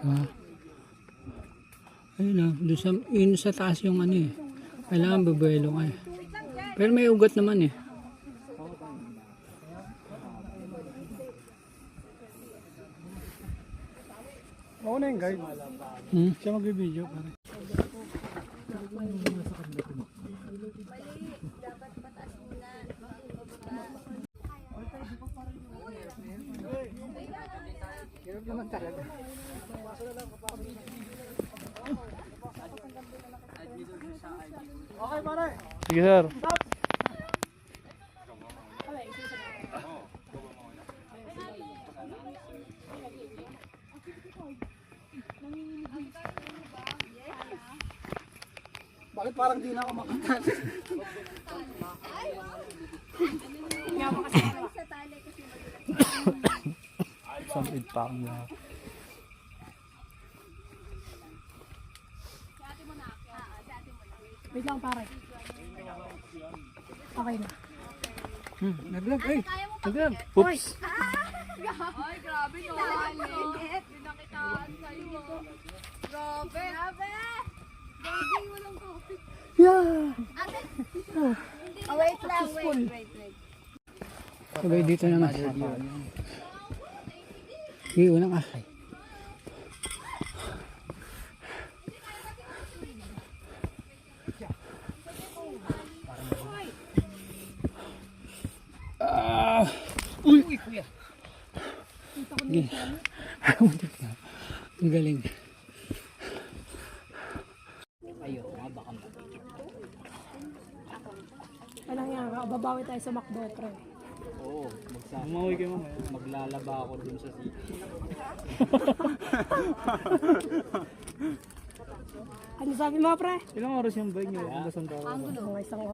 Ah. Ayun na, doon sa, yun sa taas yung ano eh. Kailangan babuelo ka eh. Pero may ugat naman eh. Oo na yung guide. Siya magbibideo. Hirap naman talaga. Okay pare. Sige sir. Bakit parang di na ako makatali? Samid pa ako na. Wait lang pare. Okay na. Naglag eh. Agad. Oops. Ay, grabe no. Alit. Pinakitaan sa'yo. Grabe. Grabe. Baby, walang coffee. Oh, wait lang. Wait. Sabay dito naman. Sige, unang ah. Uy, kuya. Ang galing. Walang yan. Babawi tayo sa McDo, pre. Oo, umuwi kayo mamaya. Maglalaba ako dun sa city. Ano sabi mo, pre? Ilang oras yung bike nyo? Hanggang saan tayo? Mga isang